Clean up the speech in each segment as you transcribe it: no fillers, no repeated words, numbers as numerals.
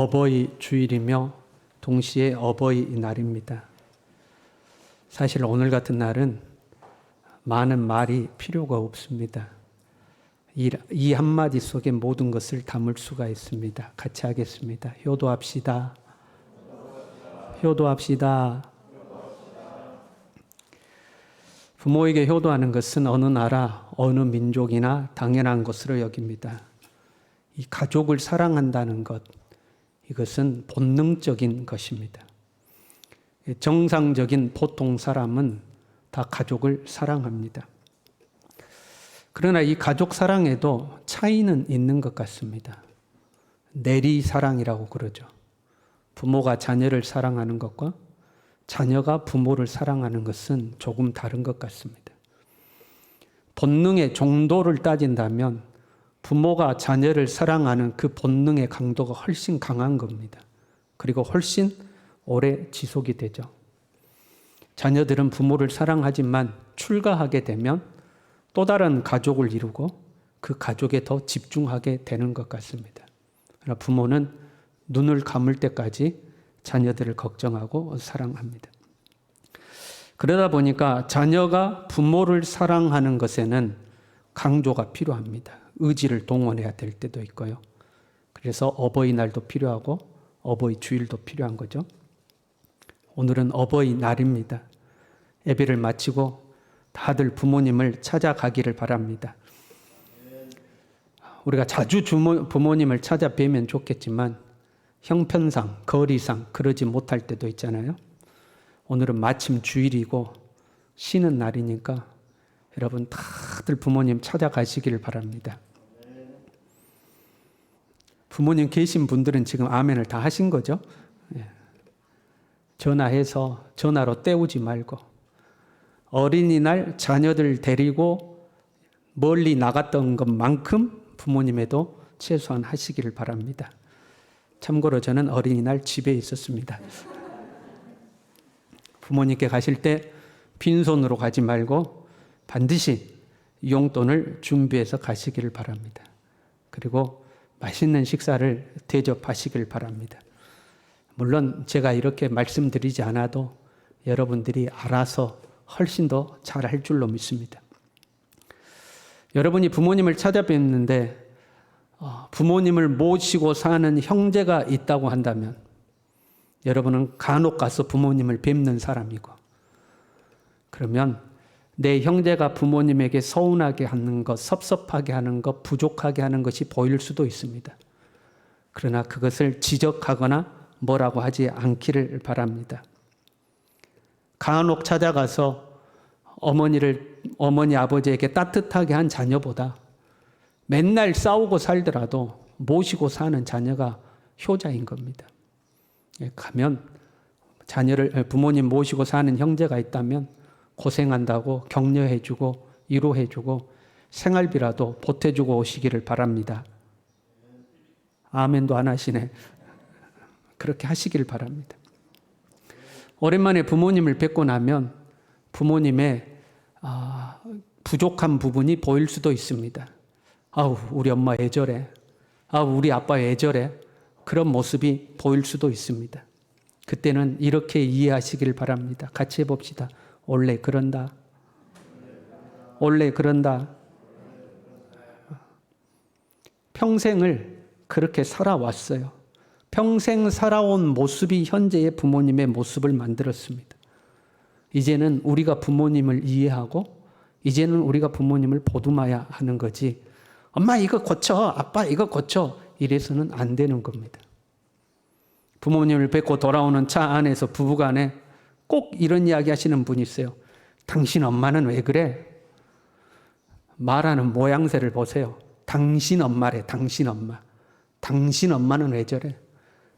어버이 주일이며 동시에 어버이 날입니다. 사실 오늘 같은 날은 많은 말이 필요가 없습니다. 이 한마디 속에 모든 것을 담을 수가 있습니다. 같이 하겠습니다. 효도합시다. 효도합시다. 부모에게 효도하는 것은 어느 나라, 어느 민족이나 당연한 것으로 여깁니다. 이 가족을 사랑한다는 것, 이것은 본능적인 것입니다. 정상적인 보통 사람은 다 가족을 사랑합니다. 그러나 이 가족 사랑에도 차이는 있는 것 같습니다. 내리사랑이라고 그러죠. 부모가 자녀를 사랑하는 것과 자녀가 부모를 사랑하는 것은 조금 다른 것 같습니다. 본능의 정도를 따진다면 부모가 자녀를 사랑하는 그 본능의 강도가 훨씬 강한 겁니다. 그리고 훨씬 오래 지속이 되죠. 자녀들은 부모를 사랑하지만 출가하게 되면 또 다른 가족을 이루고 그 가족에 더 집중하게 되는 것 같습니다. 그러나 부모는 눈을 감을 때까지 자녀들을 걱정하고 사랑합니다. 그러다 보니까 자녀가 부모를 사랑하는 것에는 강조가 필요합니다. 의지를 동원해야 될 때도 있고요. 그래서 어버이날도 필요하고 어버이 주일도 필요한 거죠. 오늘은 어버이날입니다. 예배를 마치고 다들 부모님을 찾아가기를 바랍니다. 우리가 자주 부모님을 찾아뵈면 좋겠지만 형편상, 거리상 그러지 못할 때도 있잖아요. 오늘은 마침 주일이고 쉬는 날이니까 여러분 다들 부모님 찾아가시기를 바랍니다. 부모님 계신 분들은 지금 아멘을 다 하신 거죠? 전화해서 전화로 때우지 말고 어린이날 자녀들 데리고 멀리 나갔던 것만큼 부모님에도 최소한 하시기를 바랍니다. 참고로 저는 어린이날 집에 있었습니다. 부모님께 가실 때 빈손으로 가지 말고 반드시 용돈을 준비해서 가시기를 바랍니다. 그리고 맛있는 식사를 대접하시길 바랍니다. 물론 제가 이렇게 말씀드리지 않아도 여러분들이 알아서 훨씬 더 잘할 줄로 믿습니다. 여러분이 부모님을 찾아뵙는데 부모님을 모시고 사는 형제가 있다고 한다면 여러분은 간혹 가서 부모님을 뵙는 사람이고, 그러면 내 형제가 부모님에게 서운하게 하는 것, 섭섭하게 하는 것, 부족하게 하는 것이 보일 수도 있습니다. 그러나 그것을 지적하거나 뭐라고 하지 않기를 바랍니다. 간혹 찾아가서 어머니 아버지에게 따뜻하게 한 자녀보다 맨날 싸우고 살더라도 모시고 사는 자녀가 효자인 겁니다. 가면 부모님 모시고 사는 형제가 있다면 고생한다고 격려해주고 위로해주고 생활비라도 보태주고 오시기를 바랍니다. 아멘도 안 하시네. 그렇게 하시길 바랍니다. 오랜만에 부모님을 뵙고 나면 부모님의 부족한 부분이 보일 수도 있습니다. 아우, 우리 엄마 왜 저래? 아우, 우리 아빠 왜 저래? 그런 모습이 보일 수도 있습니다. 그때는 이렇게 이해하시길 바랍니다. 같이 해봅시다. 원래 그런다. 원래 그런다. 평생을 그렇게 살아왔어요. 평생 살아온 모습이 현재의 부모님의 모습을 만들었습니다. 이제는 우리가 부모님을 이해하고 이제는 우리가 부모님을 보듬어야 하는 거지, 엄마 이거 고쳐, 아빠 이거 고쳐, 이래서는 안 되는 겁니다. 부모님을 뵙고 돌아오는 차 안에서 부부간에 꼭 이런 이야기 하시는 분이 있어요. 당신 엄마는 왜 그래? 말하는 모양새를 보세요. 당신 엄마래, 당신 엄마. 당신 엄마는 왜 저래?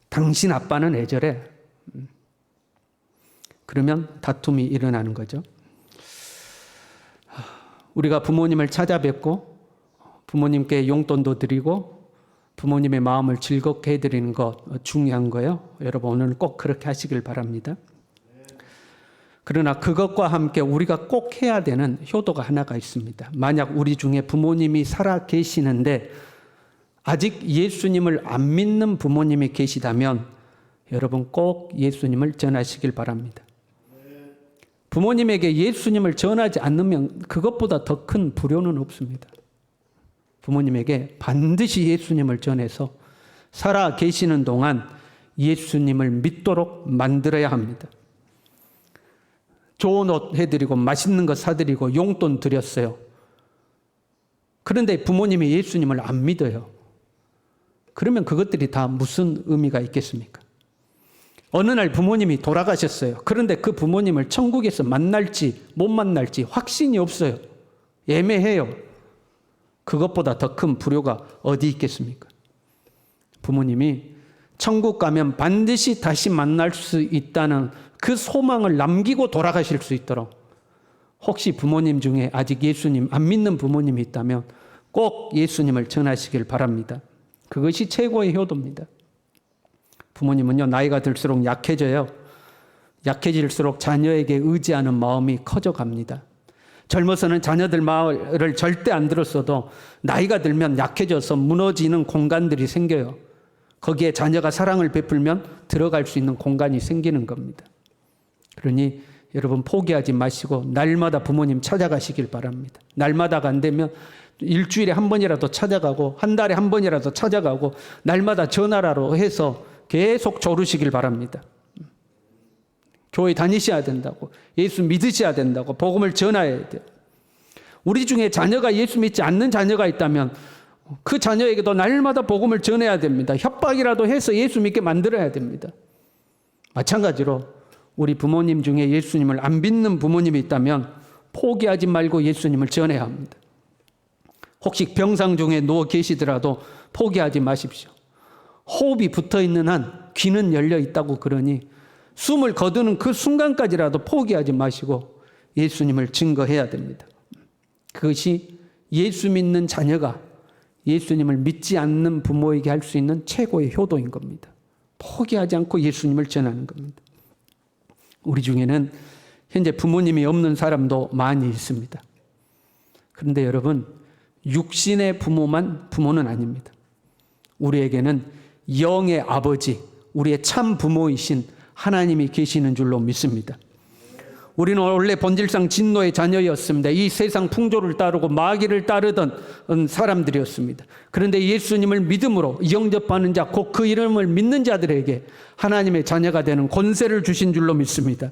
당신 아빠는 왜 저래? 그러면 다툼이 일어나는 거죠. 우리가 부모님을 찾아뵙고 부모님께 용돈도 드리고 부모님의 마음을 즐겁게 해드리는 것 중요한 거예요. 여러분 오늘 꼭 그렇게 하시길 바랍니다. 그러나 그것과 함께 우리가 꼭 해야 되는 효도가 하나가 있습니다. 만약 우리 중에 부모님이 살아 계시는데 아직 예수님을 안 믿는 부모님이 계시다면 여러분 꼭 예수님을 전하시길 바랍니다. 부모님에게 예수님을 전하지 않으면 그것보다 더 큰 불효는 없습니다. 부모님에게 반드시 예수님을 전해서 살아 계시는 동안 예수님을 믿도록 만들어야 합니다. 좋은 옷 해드리고 맛있는 거 사드리고 용돈 드렸어요. 그런데 부모님이 예수님을 안 믿어요. 그러면 그것들이 다 무슨 의미가 있겠습니까? 어느 날 부모님이 돌아가셨어요. 그런데 그 부모님을 천국에서 만날지 못 만날지 확신이 없어요. 애매해요. 그것보다 더 큰 불효가 어디 있겠습니까? 부모님이 천국 가면 반드시 다시 만날 수 있다는 그 소망을 남기고 돌아가실 수 있도록, 혹시 부모님 중에 아직 예수님 안 믿는 부모님이 있다면 꼭 예수님을 전하시길 바랍니다. 그것이 최고의 효도입니다. 부모님은요, 나이가 들수록 약해져요. 약해질수록 자녀에게 의지하는 마음이 커져갑니다. 젊어서는 자녀들 말을 절대 안 들었어도 나이가 들면 약해져서 무너지는 공간들이 생겨요. 거기에 자녀가 사랑을 베풀면 들어갈 수 있는 공간이 생기는 겁니다. 그러니 여러분 포기하지 마시고 날마다 부모님 찾아가시길 바랍니다. 날마다가 안 되면 일주일에 한 번이라도 찾아가고 한 달에 한 번이라도 찾아가고 날마다 전화라도 해서 계속 조르시길 바랍니다. 교회 다니셔야 된다고, 예수 믿으셔야 된다고, 복음을 전해야 돼요. 우리 중에 자녀가 예수 믿지 않는 자녀가 있다면 그 자녀에게도 날마다 복음을 전해야 됩니다. 협박이라도 해서 예수 믿게 만들어야 됩니다. 마찬가지로 우리 부모님 중에 예수님을 안 믿는 부모님이 있다면 포기하지 말고 예수님을 전해야 합니다. 혹시 병상 중에 누워 계시더라도 포기하지 마십시오. 호흡이 붙어있는 한 귀는 열려 있다고 그러니 숨을 거두는 그 순간까지라도 포기하지 마시고 예수님을 증거해야 됩니다. 그것이 예수 믿는 자녀가 예수님을 믿지 않는 부모에게 할 수 있는 최고의 효도인 겁니다. 포기하지 않고 예수님을 전하는 겁니다. 우리 중에는 현재 부모님이 없는 사람도 많이 있습니다. 그런데 여러분, 육신의 부모만 부모는 아닙니다. 우리에게는 영의 아버지, 우리의 참 부모이신 하나님이 계시는 줄로 믿습니다. 우리는 원래 본질상 진노의 자녀였습니다. 이 세상 풍조를 따르고 마귀를 따르던 사람들이었습니다. 그런데 예수님을 믿음으로 영접하는 자, 곧 그 이름을 믿는 자들에게 하나님의 자녀가 되는 권세를 주신 줄로 믿습니다.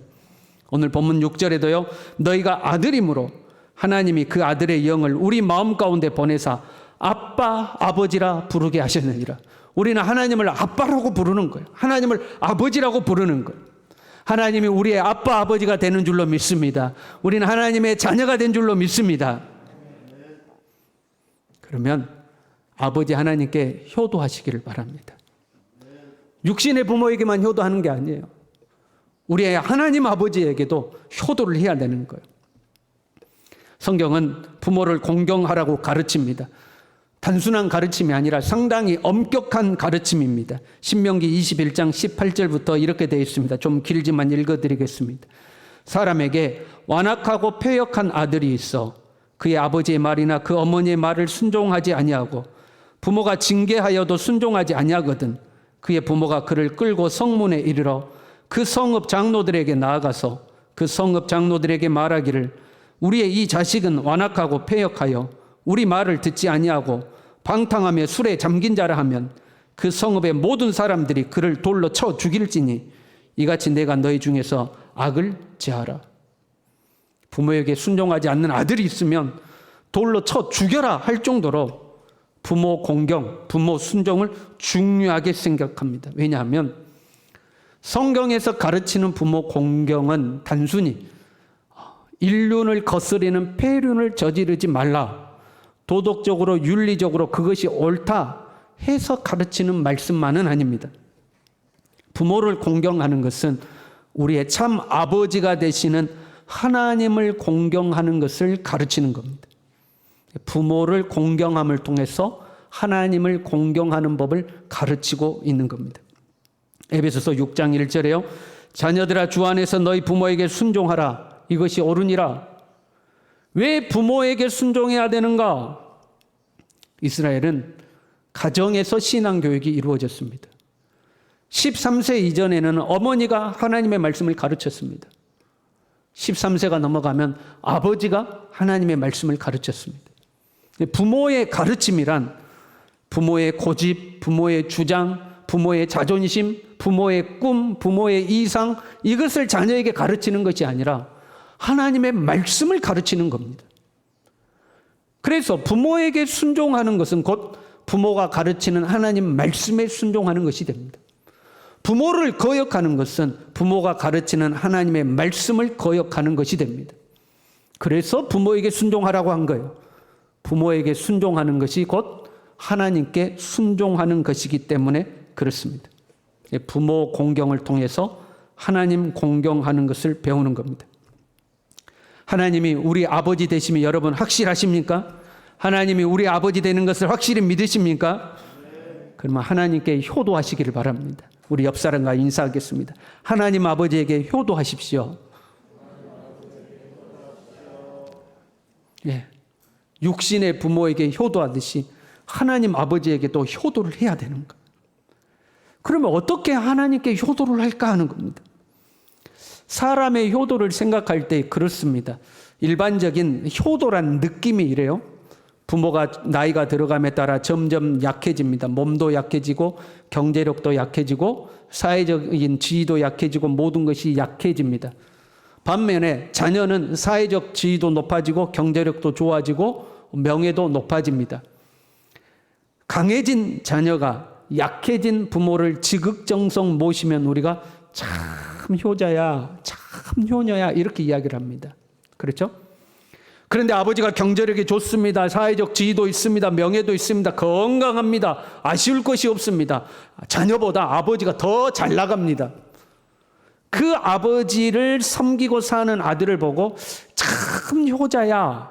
오늘 본문 6절에도요, 너희가 아들임으로 하나님이 그 아들의 영을 우리 마음 가운데 보내사 아빠, 아버지라 부르게 하셨느니라. 우리는 하나님을 아빠라고 부르는 거예요. 하나님을 아버지라고 부르는 거예요. 하나님이 우리의 아빠, 아버지가 되는 줄로 믿습니다. 우리는 하나님의 자녀가 된 줄로 믿습니다. 그러면 아버지 하나님께 효도하시기를 바랍니다. 육신의 부모에게만 효도하는 게 아니에요. 우리의 하나님 아버지에게도 효도를 해야 되는 거예요. 성경은 부모를 공경하라고 가르칩니다. 단순한 가르침이 아니라 상당히 엄격한 가르침입니다. 신명기 21장 18절부터 이렇게 되어 있습니다. 좀 길지만 읽어드리겠습니다. 사람에게 완악하고 패역한 아들이 있어 그의 아버지의 말이나 그 어머니의 말을 순종하지 아니하고 부모가 징계하여도 순종하지 아니하거든 그의 부모가 그를 끌고 성문에 이르러 그 성읍 장로들에게 나아가서 그 성읍 장로들에게 말하기를 우리의 이 자식은 완악하고 패역하여 우리 말을 듣지 아니하고 방탕하며 술에 잠긴 자라 하면 그 성읍의 모든 사람들이 그를 돌로 쳐 죽일지니 이같이 내가 너희 중에서 악을 제하라. 부모에게 순종하지 않는 아들이 있으면 돌로 쳐 죽여라 할 정도로 부모 공경, 부모 순종을 중요하게 생각합니다. 왜냐하면 성경에서 가르치는 부모 공경은 단순히 인륜을 거스리는 폐륜을 저지르지 말라, 도덕적으로 윤리적으로 그것이 옳다 해서 가르치는 말씀만은 아닙니다. 부모를 공경하는 것은 우리의 참 아버지가 되시는 하나님을 공경하는 것을 가르치는 겁니다. 부모를 공경함을 통해서 하나님을 공경하는 법을 가르치고 있는 겁니다. 에베소서 6장 1절에요. 자녀들아 주 안에서 너희 부모에게 순종하라. 이것이 옳으니라. 왜 부모에게 순종해야 되는가? 이스라엘은 가정에서 신앙교육이 이루어졌습니다. 13세 이전에는 어머니가 하나님의 말씀을 가르쳤습니다. 13세가 넘어가면 아버지가 하나님의 말씀을 가르쳤습니다. 부모의 가르침이란 부모의 고집, 부모의 주장, 부모의 자존심, 부모의 꿈, 부모의 이상, 이것을 자녀에게 가르치는 것이 아니라 하나님의 말씀을 가르치는 겁니다. 그래서 부모에게 순종하는 것은 곧 부모가 가르치는 하나님 말씀에 순종하는 것이 됩니다. 부모를 거역하는 것은 부모가 가르치는 하나님의 말씀을 거역하는 것이 됩니다. 그래서 부모에게 순종하라고 한 거예요. 부모에게 순종하는 것이 곧 하나님께 순종하는 것이기 때문에 그렇습니다. 부모 공경을 통해서 하나님 공경하는 것을 배우는 겁니다. 하나님이 우리 아버지 되심이 여러분 확실하십니까? 하나님이 우리 아버지 되는 것을 확실히 믿으십니까? 그러면 하나님께 효도하시기를 바랍니다. 우리 옆 사람과 인사하겠습니다. 하나님 아버지에게 효도하십시오. 예, 육신의 부모에게 효도하듯이 하나님 아버지에게도 효도를 해야 되는 거예요. 그러면 어떻게 하나님께 효도를 할까 하는 겁니다. 사람의 효도를 생각할 때 그렇습니다. 일반적인 효도란 느낌이 이래요. 부모가 나이가 들어감에 따라 점점 약해집니다. 몸도 약해지고 경제력도 약해지고 사회적인 지위도 약해지고 모든 것이 약해집니다. 반면에 자녀는 사회적 지위도 높아지고 경제력도 좋아지고 명예도 높아집니다. 강해진 자녀가 약해진 부모를 지극정성 모시면 우리가 참 효자야, 참 효녀야 이렇게 이야기를 합니다. 그렇죠? 그런데 아버지가 경제력이 좋습니다. 사회적 지위도 있습니다. 명예도 있습니다. 건강합니다. 아쉬울 것이 없습니다. 자녀보다 아버지가 더 잘 나갑니다. 그 아버지를 섬기고 사는 아들을 보고 참 효자야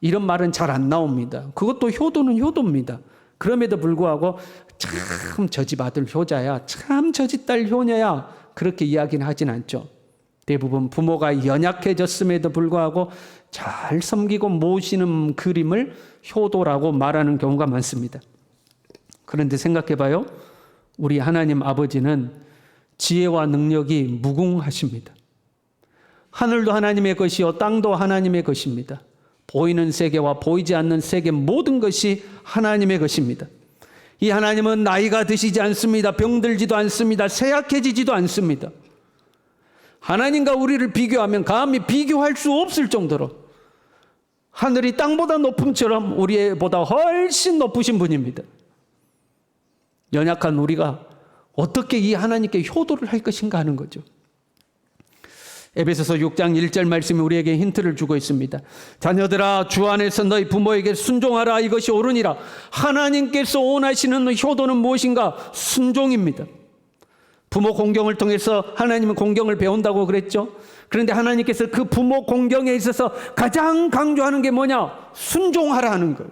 이런 말은 잘 안 나옵니다. 그것도 효도는 효도입니다. 그럼에도 불구하고 참 저 집 아들 효자야, 참 저 집 딸 효녀야 그렇게 이야기는 하진 않죠. 대부분 부모가 연약해졌음에도 불구하고 잘 섬기고 모시는 그림을 효도라고 말하는 경우가 많습니다. 그런데 생각해 봐요. 우리 하나님 아버지는 지혜와 능력이 무궁하십니다. 하늘도 하나님의 것이요 땅도 하나님의 것입니다. 보이는 세계와 보이지 않는 세계 모든 것이 하나님의 것입니다. 이 하나님은 나이가 드시지 않습니다. 병들지도 않습니다. 쇠약해지지도 않습니다. 하나님과 우리를 비교하면 감히 비교할 수 없을 정도로 하늘이 땅보다 높음처럼 우리보다 훨씬 높으신 분입니다. 연약한 우리가 어떻게 이 하나님께 효도를 할 것인가 하는 거죠. 에베소서 6장 1절 말씀이 우리에게 힌트를 주고 있습니다. 자녀들아 주 안에서 너희 부모에게 순종하라 이것이 옳으니라. 하나님께서 원하시는 효도는 무엇인가? 순종입니다. 부모 공경을 통해서 하나님은 공경을 배운다고 그랬죠. 그런데 하나님께서 그 부모 공경에 있어서 가장 강조하는 게 뭐냐? 순종하라 하는 거예요.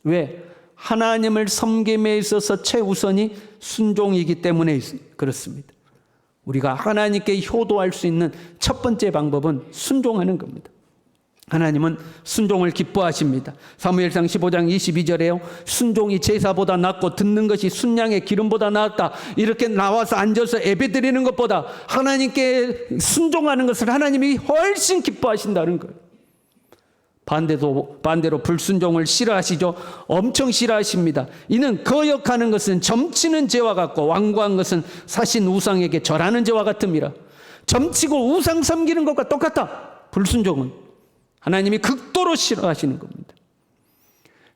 왜? 하나님을 섬김에 있어서 최우선이 순종이기 때문에 그렇습니다. 우리가 하나님께 효도할 수 있는 첫 번째 방법은 순종하는 겁니다. 하나님은 순종을 기뻐하십니다. 사무엘상 15장 22절에요. 순종이 제사보다 낫고 듣는 것이 순양의 기름보다 낫다. 이렇게 나와서 앉아서 예배드리는 것보다 하나님께 순종하는 것을 하나님이 훨씬 기뻐하신다는 거예요. 반대로 불순종을 싫어하시죠. 엄청 싫어하십니다. 이는 거역하는 것은 점치는 죄와 같고 완고한 것은 사신 우상에게 절하는 죄와 같음이라. 점치고 우상 섬기는 것과 똑같다. 불순종은 하나님이 극도로 싫어하시는 겁니다.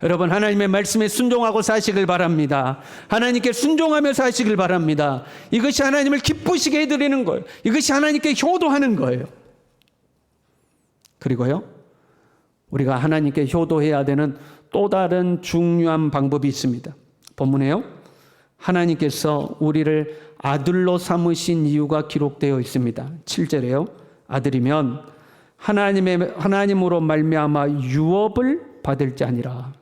여러분 하나님의 말씀에 순종하고 사시길 바랍니다. 하나님께 순종하며 사시길 바랍니다. 이것이 하나님을 기쁘시게 해드리는 거예요. 이것이 하나님께 효도하는 거예요. 그리고요 우리가 하나님께 효도해야 되는 또 다른 중요한 방법이 있습니다. 본문에요. 하나님께서 우리를 아들로 삼으신 이유가 기록되어 있습니다. 7절에요. 아들이면 하나님으로 말미암아 유업을 받을 자니라.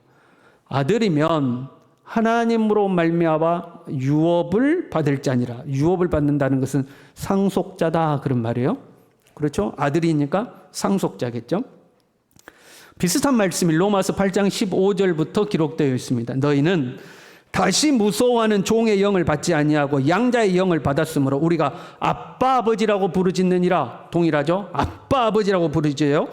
아들이면 하나님으로 말미암아 유업을 받을 자니라. 유업을 받는다는 것은 상속자다 그런 말이에요. 그렇죠? 아들이니까 상속자겠죠? 비슷한 말씀이 로마서 8장 15절부터 기록되어 있습니다. 너희는 다시 무서워하는 종의 영을 받지 아니하고 양자의 영을 받았으므로 우리가 아빠 아버지라고 부르짖느니라. 동일하죠? 아빠 아버지라고 부르짖어요.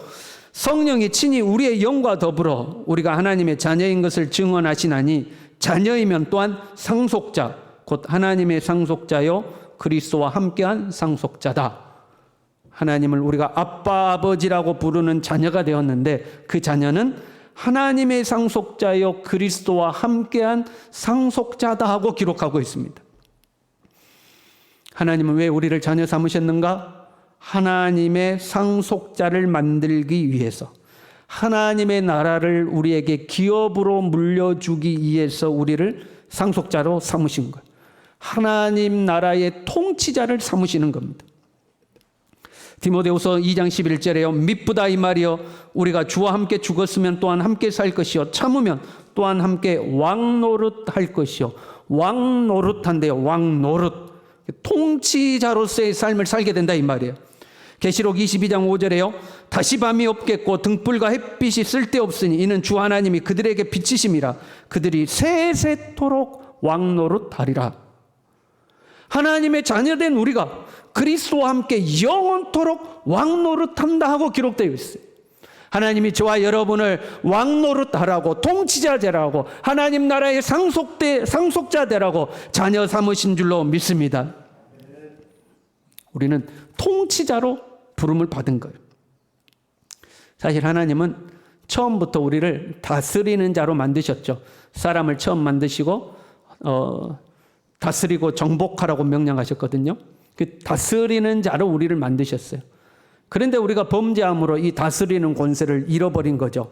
성령이 친히 우리의 영과 더불어 우리가 하나님의 자녀인 것을 증언하시나니 자녀이면 또한 상속자 곧 하나님의 상속자요 그리스도와 함께한 상속자다. 하나님을 우리가 아빠 아버지라고 부르는 자녀가 되었는데 그 자녀는 하나님의 상속자요 그리스도와 함께한 상속자다 하고 기록하고 있습니다. 하나님은 왜 우리를 자녀 삼으셨는가? 하나님의 상속자를 만들기 위해서, 하나님의 나라를 우리에게 기업으로 물려주기 위해서 우리를 상속자로 삼으신 거예요. 하나님 나라의 통치자를 삼으시는 겁니다. 디모데후서 2장 11절에요. 미쁘다 이 말이요 우리가 주와 함께 죽었으면 또한 함께 살 것이요 참으면 또한 함께 왕노릇할 것이요. 왕노릇한대요. 왕노릇. 통치자로서의 삶을 살게 된다 이 말이에요. 계시록 22장 5절에요. 다시 밤이 없겠고 등불과 햇빛이 쓸데없으니 이는 주 하나님이 그들에게 빛이심이라. 그들이 세세토록 왕노릇하리라. 하나님의 자녀된 우리가 그리스도와 함께 영원토록 왕노릇한다 하고 기록되어 있어요. 하나님이 저와 여러분을 왕노릇하라고, 통치자 되라고, 하나님 나라의 상속자 되라고 자녀 삼으신 줄로 믿습니다. 우리는 통치자로 부름을 받은 거예요. 사실 하나님은 처음부터 우리를 다스리는 자로 만드셨죠. 사람을 처음 만드시고 다스리고 정복하라고 명령하셨거든요. 그 다스리는 자로 우리를 만드셨어요. 그런데 우리가 범죄함으로 이 다스리는 권세를 잃어버린 거죠.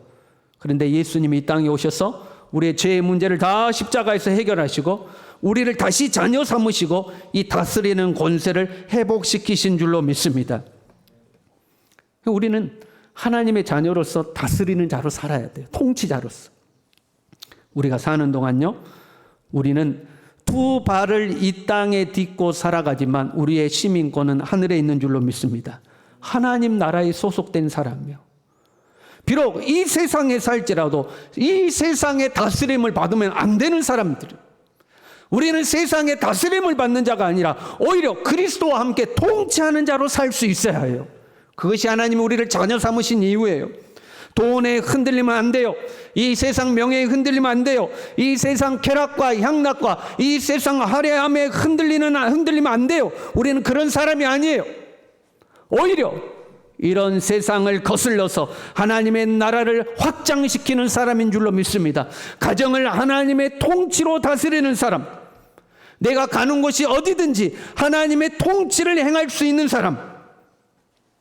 그런데 예수님이 이 땅에 오셔서 우리의 죄의 문제를 다 십자가에서 해결하시고 우리를 다시 자녀 삼으시고 이 다스리는 권세를 회복시키신 줄로 믿습니다. 우리는 하나님의 자녀로서 다스리는 자로 살아야 돼요. 통치자로서. 우리가 사는 동안요, 우리는 두 발을 이 땅에 딛고 살아가지만 우리의 시민권은 하늘에 있는 줄로 믿습니다. 하나님 나라에 소속된 사람이요. 비록 이 세상에 살지라도 이 세상의 다스림을 받으면 안 되는 사람들. 우리는 세상의 다스림을 받는 자가 아니라 오히려 그리스도와 함께 통치하는 자로 살 수 있어야 해요. 그것이 하나님이 우리를 자녀 삼으신 이유예요. 돈에 흔들리면 안 돼요. 이 세상 명예에 흔들리면 안 돼요. 이 세상 쾌락과 향락과 이 세상 화려함에 흔들리면 안 돼요. 우리는 그런 사람이 아니에요. 오히려 이런 세상을 거슬러서 하나님의 나라를 확장시키는 사람인 줄로 믿습니다. 가정을 하나님의 통치로 다스리는 사람, 내가 가는 곳이 어디든지 하나님의 통치를 행할 수 있는 사람,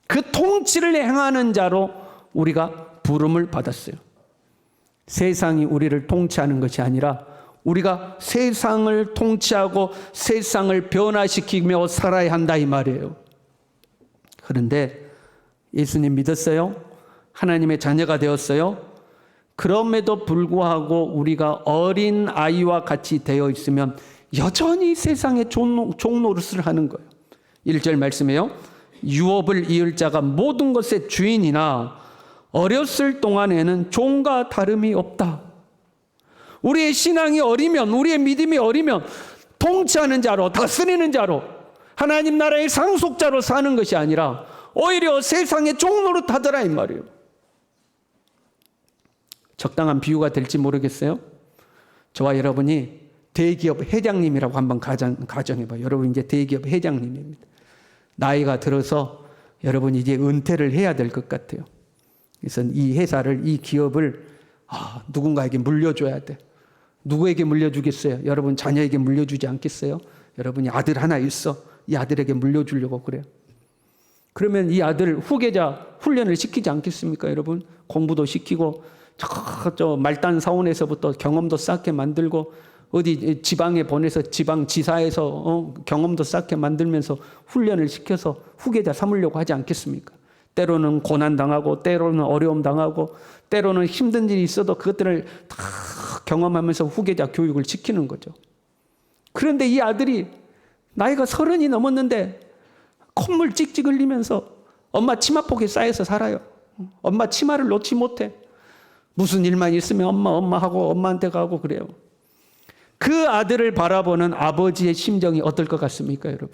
그 통치를 행하는 자로 우리가 부름을 받았어요. 세상이 우리를 통치하는 것이 아니라 우리가 세상을 통치하고 세상을 변화시키며 살아야 한다 이 말이에요. 그런데 예수님 믿었어요? 하나님의 자녀가 되었어요? 그럼에도 불구하고 우리가 어린 아이와 같이 되어 있으면 여전히 세상의 종노릇을 하는 거예요. 1절 말씀에요. 유업을 이을 자가 모든 것의 주인이나 어렸을 동안에는 종과 다름이 없다. 우리의 신앙이 어리면, 우리의 믿음이 어리면 통치하는 자로, 다스리는 자로, 하나님 나라의 상속자로 사는 것이 아니라 오히려 세상의 종노릇 하더라 이 말이에요. 적당한 비유가 될지 모르겠어요. 저와 여러분이 대기업 회장님이라고 한번 가정해봐요. 여러분 이제 대기업 회장님입니다. 나이가 들어서 여러분 이제 은퇴를 해야 될 것 같아요. 그래서 이 회사를, 이 기업을 누군가에게 물려줘야 돼. 누구에게 물려주겠어요? 여러분 자녀에게 물려주지 않겠어요? 여러분이 아들 하나 있어. 이 아들에게 물려주려고 그래요. 그러면 이 아들 후계자 훈련을 시키지 않겠습니까? 여러분 공부도 시키고 저 말단 사원에서부터 경험도 쌓게 만들고 어디 지방에 보내서 지방 지사에서 경험도 쌓게 만들면서 훈련을 시켜서 후계자 삼으려고 하지 않겠습니까? 때로는 고난 당하고 때로는 어려움 당하고 때로는 힘든 일이 있어도 그것들을 다 경험하면서 후계자 교육을 시키는 거죠. 그런데 이 아들이 나이가 30이 넘었는데 콧물 찍찍 흘리면서 엄마 치마폭에 쌓여서 살아요. 엄마 치마를 놓지 못해. 무슨 일만 있으면 엄마 하고 엄마한테 가고 그래요. 그 아들을 바라보는 아버지의 심정이 어떨 것 같습니까, 여러분?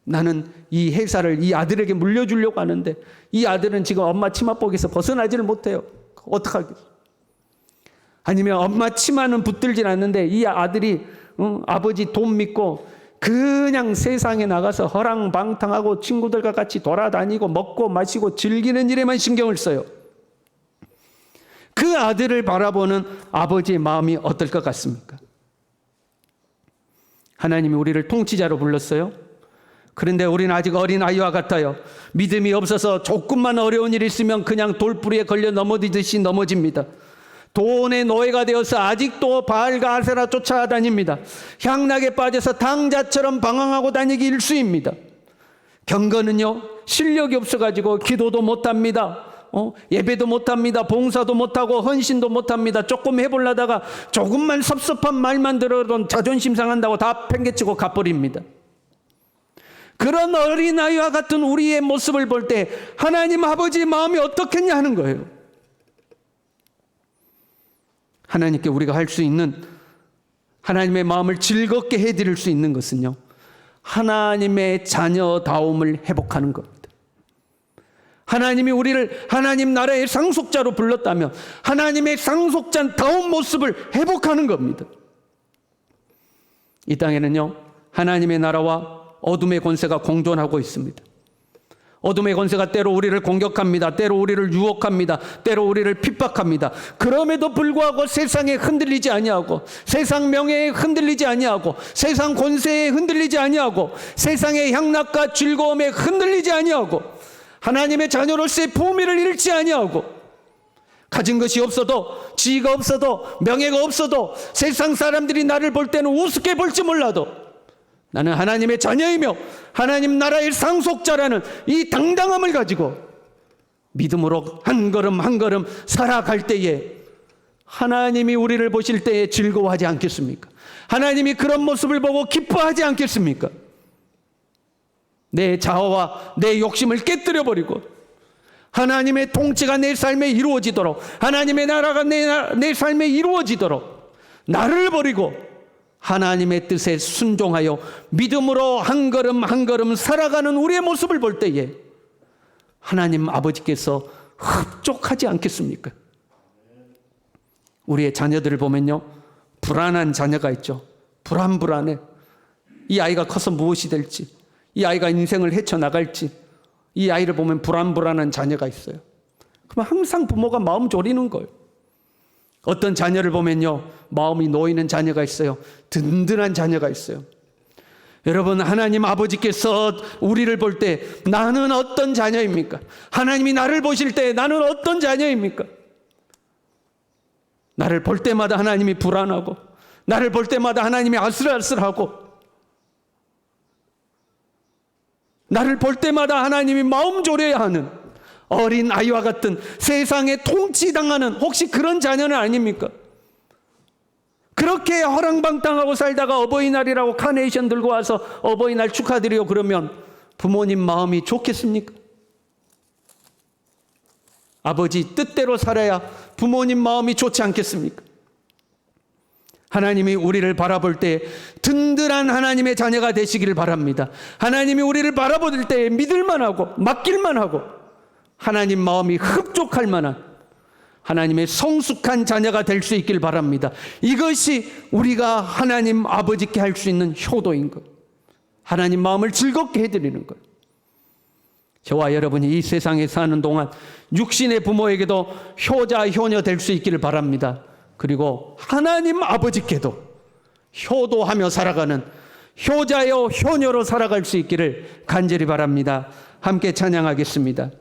나는 이 회사를 이 아들에게 물려주려고 하는데 이 아들은 지금 엄마 치마복에서 벗어나지를 못해요. 어떡하겠어요? 아니면 엄마 치마는 붙들질 않는데 이 아들이 아버지 돈 믿고 그냥 세상에 나가서 허랑방탕하고 친구들과 같이 돌아다니고 먹고 마시고 즐기는 일에만 신경을 써요. 그 아들을 바라보는 아버지의 마음이 어떨 것 같습니까? 하나님이 우리를 통치자로 불렀어요. 그런데 우리는 아직 어린 아이와 같아요. 믿음이 없어서 조금만 어려운 일이 있으면 그냥 돌부리에 걸려 넘어지듯이 넘어집니다. 돈의 노예가 되어서 아직도 바알과 아세라 쫓아다닙니다. 향락에 빠져서 당자처럼 방황하고 다니기 일쑤입니다. 경건은요, 실력이 없어가지고 기도도 못합니다. 예배도 못합니다. 봉사도 못하고 헌신도 못합니다. 조금 해보려다가 조금만 섭섭한 말만 들어도 자존심 상한다고 다 팽개치고 가버립니다. 그런 어린아이와 같은 우리의 모습을 볼 때 하나님 아버지의 마음이 어떻겠냐 하는 거예요. 하나님께 우리가 할 수 있는, 하나님의 마음을 즐겁게 해드릴 수 있는 것은요, 하나님의 자녀다움을 회복하는 겁니다. 하나님이 우리를 하나님 나라의 상속자로 불렀다면 하나님의 상속자다운 모습을 회복하는 겁니다. 이 땅에는요, 하나님의 나라와 어둠의 권세가 공존하고 있습니다. 어둠의 권세가 때로 우리를 공격합니다. 때로 우리를 유혹합니다. 때로 우리를 핍박합니다. 그럼에도 불구하고 세상에 흔들리지 아니하고, 세상 명예에 흔들리지 아니하고, 세상 권세에 흔들리지 아니하고, 세상의 향락과 즐거움에 흔들리지 아니하고, 하나님의 자녀로서의 품위를 잃지 아니하고, 가진 것이 없어도, 지위가 없어도, 명예가 없어도, 세상 사람들이 나를 볼 때는 우습게 볼지 몰라도 나는 하나님의 자녀이며 하나님 나라의 상속자라는 이 당당함을 가지고 믿음으로 한 걸음 한 걸음 살아갈 때에 하나님이 우리를 보실 때에 즐거워하지 않겠습니까? 하나님이 그런 모습을 보고 기뻐하지 않겠습니까? 내 자아와 내 욕심을 깨뜨려 버리고 하나님의 통치가 내 삶에 이루어지도록, 하나님의 나라가 내 삶에 이루어지도록 나를 버리고 하나님의 뜻에 순종하여 믿음으로 한 걸음 한 걸음 살아가는 우리의 모습을 볼 때에 하나님 아버지께서 흡족하지 않겠습니까? 우리의 자녀들을 보면요, 불안한 자녀가 있죠. 불안해. 이 아이가 커서 무엇이 될지, 이 아이가 인생을 헤쳐나갈지, 이 아이를 보면 불안한 자녀가 있어요. 그럼 항상 부모가 마음 졸이는 거예요. 어떤 자녀를 보면요, 마음이 놓이는 자녀가 있어요. 든든한 자녀가 있어요. 여러분, 하나님 아버지께서 우리를 볼 때 나는 어떤 자녀입니까? 하나님이 나를 보실 때 나는 어떤 자녀입니까? 나를 볼 때마다 하나님이 불안하고, 나를 볼 때마다 하나님이 아슬아슬하고, 나를 볼 때마다 하나님이 마음 졸여야 하는 어린 아이와 같은 세상에 통치당하는 혹시 그런 자녀는 아닙니까? 그렇게 허랑방탕하고 살다가 어버이날이라고 카네이션 들고 와서 어버이날 축하드려 그러면 부모님 마음이 좋겠습니까? 아버지 뜻대로 살아야 부모님 마음이 좋지 않겠습니까? 하나님이 우리를 바라볼 때 든든한 하나님의 자녀가 되시기를 바랍니다. 하나님이 우리를 바라볼 때 믿을만 하고 맡길만 하고 하나님 마음이 흡족할 만한 하나님의 성숙한 자녀가 될 수 있길 바랍니다. 이것이 우리가 하나님 아버지께 할 수 있는 효도인 것, 하나님 마음을 즐겁게 해드리는 것. 저와 여러분이 이 세상에 사는 동안 육신의 부모에게도 효자 효녀 될 수 있기를 바랍니다. 그리고 하나님 아버지께도 효도하며 살아가는 효자여 효녀로 살아갈 수 있기를 간절히 바랍니다. 함께 찬양하겠습니다.